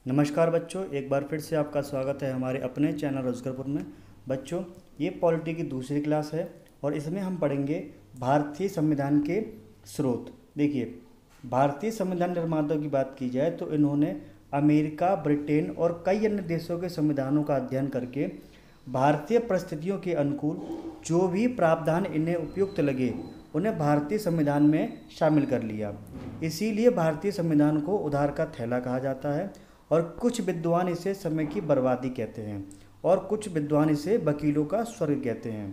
नमस्कार बच्चों, एक बार फिर से आपका स्वागत है हमारे अपने चैनल रोजगारपुर में। बच्चों, ये पॉलिटी की दूसरी क्लास है और इसमें हम पढ़ेंगे भारतीय संविधान के स्रोत। देखिए, भारतीय संविधान निर्माताओं की बात की जाए तो इन्होंने अमेरिका, ब्रिटेन और कई अन्य देशों के संविधानों का अध्ययन करके भारतीय परिस्थितियों के अनुकूल जो भी प्रावधान इन्हें उपयुक्त लगे उन्हें भारतीय संविधान में शामिल कर लिया। इसीलिए भारतीय संविधान को उधार का थैला कहा जाता है और कुछ विद्वान इसे समय की बर्बादी कहते हैं और कुछ विद्वान इसे वकीलों का स्वर्ग कहते हैं।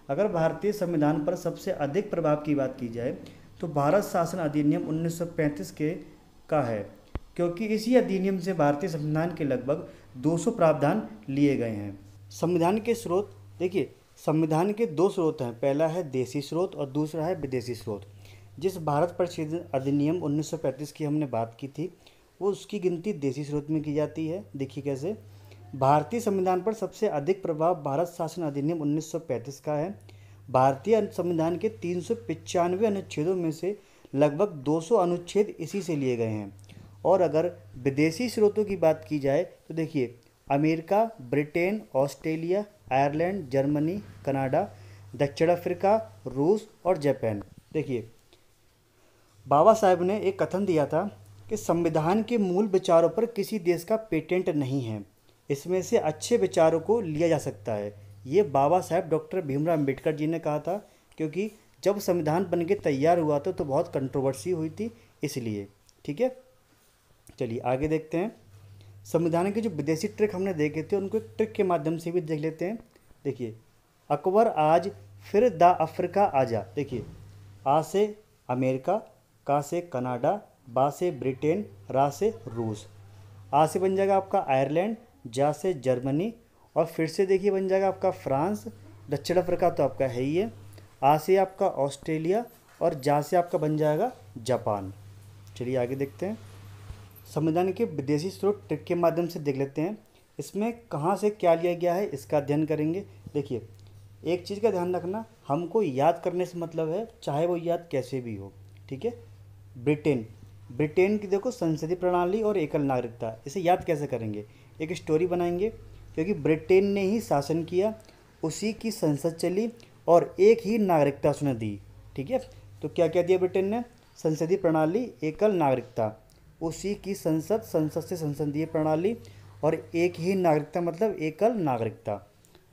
अगर भारतीय संविधान पर सबसे अधिक प्रभाव की बात की जाए तो भारत शासन अधिनियम 1935 के का है, क्योंकि इसी अधिनियम से भारतीय संविधान के लगभग 200 प्रावधान लिए गए हैं। संविधान के स्रोत, देखिए संविधान के दो स्रोत हैं, पहला है देशी स्रोत और दूसरा है विदेशी स्रोत। जिस भारत परिषद अधिनियम 1935 की हमने बात की थी वो उसकी गिनती देशी स्रोत में की जाती है। देखिए कैसे, भारतीय संविधान पर सबसे अधिक प्रभाव भारत शासन अधिनियम 1935 का है। भारतीय संविधान के 395 अनुच्छेदों में से लगभग 200 अनुच्छेद इसी से लिए गए हैं। और अगर विदेशी स्रोतों की बात की जाए तो देखिए, America, Britain, Australia, Ireland, Germany, Canada, दक्षिण अफ्रीका, रूस और जापान। देखिए, बाबा साहेब ने एक कथन दिया था कि संविधान के मूल विचारों पर किसी देश का पेटेंट नहीं है, इसमें से अच्छे विचारों को लिया जा सकता है। ये बाबा साहेब डॉक्टर भीमराव अम्बेडकर जी ने कहा था, क्योंकि जब संविधान बन के तैयार हुआ था तो बहुत कंट्रोवर्सी हुई थी, इसलिए। ठीक है, चलिए आगे देखते हैं। संविधान के जो विदेशी ट्रिक हमने देखे थे उनको एक ट्रिक के माध्यम से भी देख लेते हैं। देखिए, अकबर आज फिर द अफ्रीका आजा। देखिए, आ से अमेरिका, का से कनाडा, बा से ब्रिटेन, रा से रूस। आ से बन जाएगा आपका आयरलैंड, जा से जर्मनी और फिर से देखिए बन जाएगा आपका फ्रांस। दक्षिण अफ्रीका तो आपका है ही है। आ से आपका ऑस्ट्रेलिया और जा से आपका बन जाएगा जापान। चलिए आगे देखते हैं। संविधान के विदेशी स्रोत ट्रिक के माध्यम से देख लेते हैं। इसमें कहाँ से क्या लिया गया है इसका अध्ययन करेंगे। देखिए, एक चीज़ का ध्यान रखना, हमको याद करने से मतलब है चाहे वो याद कैसे भी हो। ठीक है, ब्रिटेन की देखो संसदीय प्रणाली और एकल नागरिकता, इसे याद कैसे करेंगे, एक स्टोरी बनाएंगे। क्योंकि ब्रिटेन ने ही शासन किया, उसी की संसद चली और एक ही नागरिकता उसने दी। ठीक है, तो क्या क्या दिया ब्रिटेन ने, संसदीय प्रणाली, एकल नागरिकता, उसी की संसद, संसद से संसदीय प्रणाली और एक ही नागरिकता मतलब एकल नागरिकता।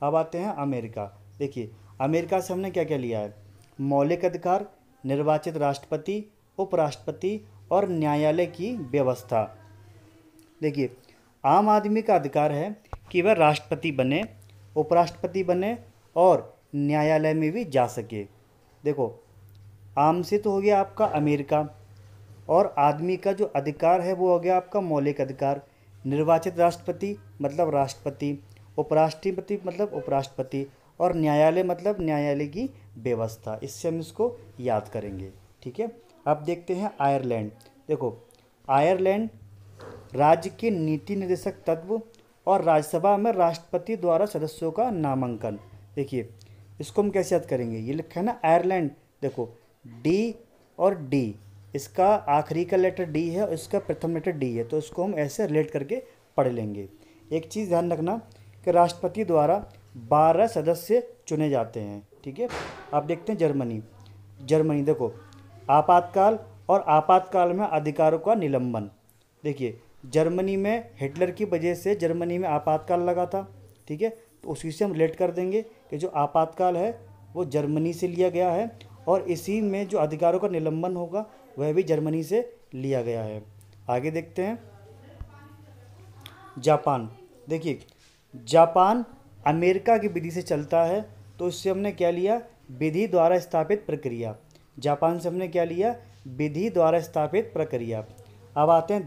अब आते हैं अमेरिका। देखिए, अमेरिका से हमने क्या क्या लिया है, मौलिक अधिकार, निर्वाचित राष्ट्रपति, उपराष्ट्रपति और न्यायालय की व्यवस्था। देखिए, आम आदमी का अधिकार है कि वह राष्ट्रपति बने, उपराष्ट्रपति बने और न्यायालय में भी जा सके। देखो, आम से तो हो गया आपका अमेरिका, और आदमी का जो अधिकार है वो हो गया आपका मौलिक अधिकार। निर्वाचित राष्ट्रपति मतलब राष्ट्रपति, उपराष्ट्रपति मतलब उपराष्ट्रपति और न्यायालय मतलब न्यायालय की व्यवस्था। इससे हम इसको याद करेंगे। ठीक है, अब देखते हैं आयरलैंड। देखो, आयरलैंड राज्य के नीति निर्देशक तत्व और राज्यसभा में राष्ट्रपति द्वारा सदस्यों का नामांकन। देखिए, इसको हम कैसे याद करेंगे, ये लिखा है ना आयरलैंड। देखो, डी और डी, इसका आखिरी का लेटर डी है और इसका प्रथम लेटर डी है, तो इसको हम ऐसे रिलेट करके पढ़ लेंगे। एक चीज़ ध्यान रखना कि राष्ट्रपति द्वारा 12 सदस्य चुने जाते हैं। ठीक है, आप देखते हैं जर्मनी देखो, आपातकाल और आपातकाल में अधिकारों का निलंबन। देखिए, जर्मनी में हिटलर की वजह से जर्मनी में आपातकाल लगा था। ठीक है, तो उसी से हम रिलेट कर देंगे कि जो आपातकाल है वो जर्मनी से लिया गया है और इसी में जो अधिकारों का निलंबन होगा वह भी जर्मनी से लिया गया है। आगे देखते हैं जापान। देखिए, जापान अमेरिका की विधि से चलता है, तो इससे हमने क्या लिया, विधि द्वारा स्थापित प्रक्रिया। जापान से हमने क्या लिया, विधि द्वारा स्थापित प्रक्रिया। अब आते हैं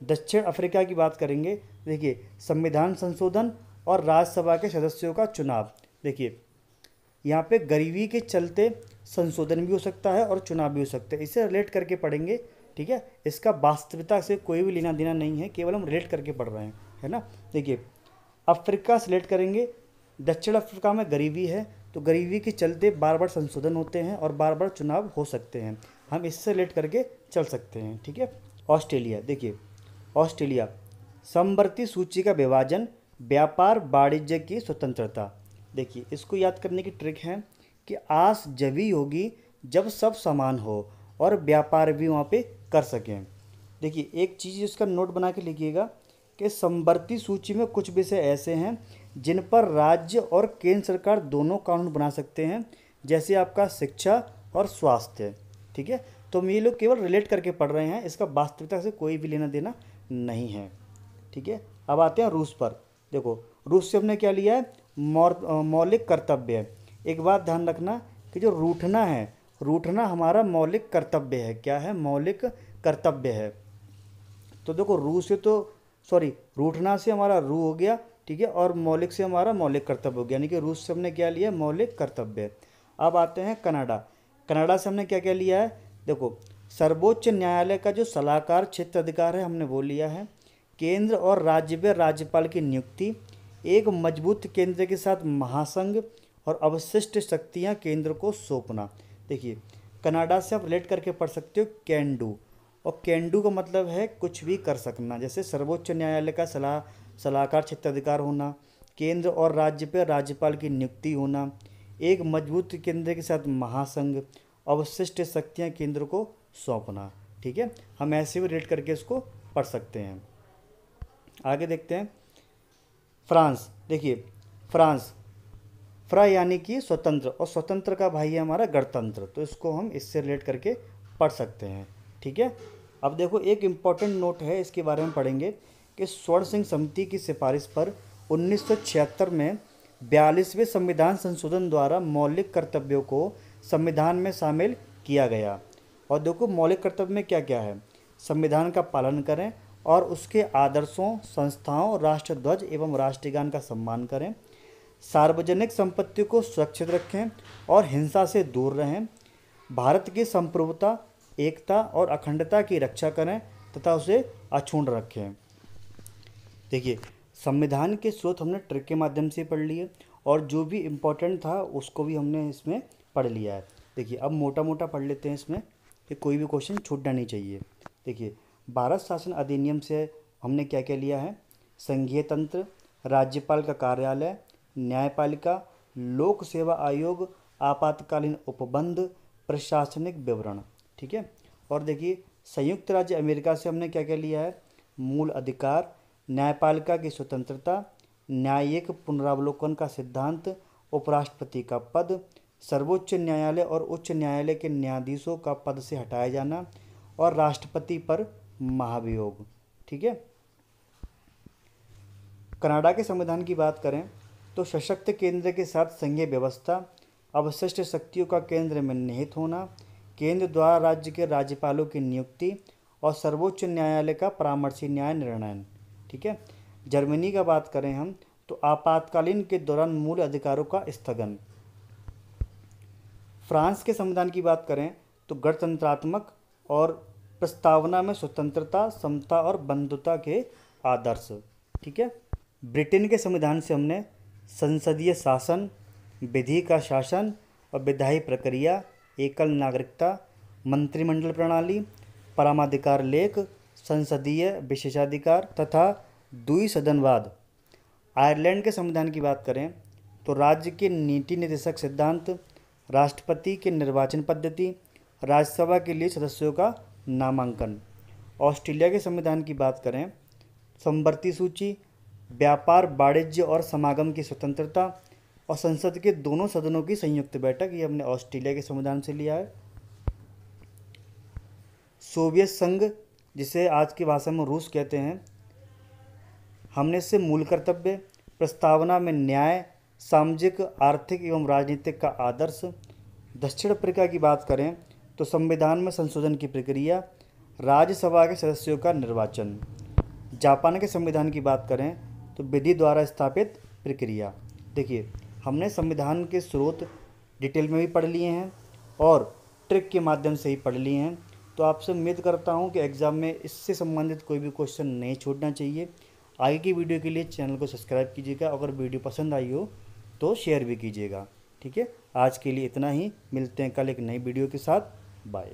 दक्षिण अफ्रीका की बात करेंगे। देखिए, संविधान संशोधन और राज्यसभा के सदस्यों का चुनाव। देखिए, यहाँ पे गरीबी के चलते संशोधन भी हो सकता है और चुनाव भी हो सकता है, इसे रिलेट करके पढ़ेंगे। ठीक है, इसका वास्तविकता से कोई भी लेना देना नहीं है, केवल हम रिलेट करके पढ़ रहे हैं, है ना। देखिए, अफ्रीका से रिलेट करेंगे, दक्षिण अफ्रीका में गरीबी है तो गरीबी के चलते बार बार संशोधन होते हैं और बार बार चुनाव हो सकते हैं, हम इससे रिलेट करके चल सकते हैं। ठीक है, ऑस्ट्रेलिया। देखिए, ऑस्ट्रेलिया, समवर्ती सूची का विभाजन, व्यापार वाणिज्य की स्वतंत्रता। देखिए इसको याद करने की ट्रिक है कि आस जभी होगी जब सब समान हो और व्यापार भी वहाँ पे कर सकें। देखिए एक चीज़ इसका नोट बना के लिखिएगा कि समवर्ती सूची में कुछ विषय ऐसे हैं जिन पर राज्य और केंद्र सरकार दोनों कानून बना सकते हैं, जैसे आपका शिक्षा और स्वास्थ्य। ठीक है, तो हम ये लोग केवल रिलेट करके पढ़ रहे हैं, इसका वास्तविकता से कोई भी लेना देना नहीं है। ठीक है, अब आते हैं रूस पर। देखो रूस से हमने क्या लिया है, मौलिक कर्तव्य। एक बात ध्यान रखना कि जो रूठना है, रूठना हमारा मौलिक कर्तव्य है। क्या है, मौलिक कर्तव्य है। तो देखो रूस से तो रूठना से हमारा रू हो गया। ठीक है, और मौलिक से हमारा मौलिक कर्तव्य हो गया, यानी कि रूस से हमने क्या लिया, मौलिक कर्तव्य। अब आते हैं कनाडा। कनाडा से हमने क्या क्या लिया है, देखो सर्वोच्च न्यायालय का जो सलाहकार क्षेत्र अधिकार है हमने वो लिया है। केंद्र और राज्य में राज्यपाल की नियुक्ति, एक मजबूत केंद्र के साथ महासंघ और अवशिष्ट शक्तियां केंद्र को सौंपना। देखिए कनाडा से आप रिलेट करके पढ़ सकते हो कैन डू, और कैन डू का मतलब है कुछ भी कर सकना। जैसे सर्वोच्च न्यायालय का सलाहकार क्षेत्राधिकार होना, केंद्र और राज्य पर राज्यपाल की नियुक्ति होना, एक मजबूत केंद्र के साथ महासंघ, अवशिष्ट शक्तियां केंद्र को सौंपना। ठीक है, हम ऐसे भी रिलेट करके इसको पढ़ सकते हैं। आगे देखते हैं फ्रांस। देखिए फ्रांस, फ्रा यानी कि स्वतंत्र, और स्वतंत्र का भाई है हमारा गणतंत्र, तो इसको हम इससे रिलेट करके पढ़ सकते हैं। ठीक है, अब देखो एक इम्पॉर्टेंट नोट है, इसके बारे में पढ़ेंगे कि स्वर्ण सिंह समिति की सिफारिश पर 1976 में 42वें संविधान संशोधन द्वारा मौलिक कर्तव्यों को संविधान में शामिल किया गया। और देखो मौलिक कर्तव्य में क्या क्या है, संविधान का पालन करें और उसके आदर्शों, संस्थाओं, राष्ट्रध्वज एवं राष्ट्रगान का सम्मान करें, सार्वजनिक संपत्ति को सुरक्षित रखें और हिंसा से दूर रहें, भारत की संप्रभुता, एकता और अखंडता की रक्षा करें तथा उसे अक्षुण्ण रखें। देखिए संविधान के स्रोत हमने ट्रिक के माध्यम से पढ़ लिए, और जो भी इम्पोर्टेंट था उसको भी हमने इसमें पढ़ लिया है। देखिए अब मोटा मोटा पढ़ लेते हैं इसमें, कि कोई भी क्वेश्चन छूटना नहीं चाहिए। देखिए भारत शासन अधिनियम से हमने क्या क्या लिया है, संघीय तंत्र, राज्यपाल का कार्यालय, न्यायपालिका, लोक सेवा आयोग, आपातकालीन उपबंध, प्रशासनिक विवरण। ठीक है, और देखिए संयुक्त राज्य अमेरिका से हमने क्या क्या लिया है, मूल अधिकार, न्यायपालिका की स्वतंत्रता, न्यायिक पुनरावलोकन का सिद्धांत, उपराष्ट्रपति का पद, सर्वोच्च न्यायालय और उच्च न्यायालय के न्यायाधीशों का पद से हटाया जाना, और राष्ट्रपति पर महाभियोग। ठीक है, कनाडा के संविधान की बात करें तो सशक्त केंद्र के साथ संघीय व्यवस्था, अवशिष्ट शक्तियों का केंद्र में निहित होना, केंद्र द्वारा राज्य के राज्यपालों की नियुक्ति और सर्वोच्च न्यायालय का परामर्शी न्याय निर्णयन। ठीक है, जर्मनी का बात करें हम तो आपातकालीन के दौरान मूल अधिकारों का स्थगन। फ्रांस के संविधान की बात करें तो गणतंत्रात्मक और प्रस्तावना में स्वतंत्रता, समता और बंधुता के आदर्श। ठीक है, ब्रिटेन के संविधान से हमने संसदीय शासन, विधि का शासन और विधायी प्रक्रिया, एकल नागरिकता, मंत्रिमंडल प्रणाली, परमाधिकार लेख, संसदीय विशेषाधिकार तथा द्विसदनवाद। आयरलैंड के संविधान की बात करें तो राज्य के नीति निर्देशक सिद्धांत, राष्ट्रपति के निर्वाचन पद्धति, राज्यसभा के लिए सदस्यों का नामांकन। ऑस्ट्रेलिया के संविधान की बात करें, समवर्ती सूची, व्यापार, वाणिज्य और समागम की स्वतंत्रता और संसद के दोनों सदनों की संयुक्त बैठक। ये हमने ऑस्ट्रेलिया के संविधान से लिया है। सोवियत संघ, जिसे आज की भाषा में रूस कहते हैं, हमने इससे मूल कर्तव्य, प्रस्तावना में न्याय, सामाजिक, आर्थिक एवं राजनीतिक का आदर्श। दक्षिण अफ्रीका की बात करें तो संविधान में संशोधन की प्रक्रिया, राज्यसभा के सदस्यों का निर्वाचन। जापान के संविधान की बात करें तो विधि द्वारा स्थापित प्रक्रिया। देखिए हमने संविधान के स्रोत डिटेल में भी पढ़ लिए हैं और ट्रिक के माध्यम से ही पढ़ लिए हैं, तो आपसे उम्मीद करता हूं कि एग्ज़ाम में इससे संबंधित कोई भी क्वेश्चन नहीं छूटना चाहिए। आगे की वीडियो के लिए चैनल को सब्सक्राइब कीजिएगा, अगर वीडियो पसंद आई हो तो शेयर भी कीजिएगा। ठीक है, आज के लिए इतना ही, मिलते हैं कल एक नई वीडियो के साथ। बाय।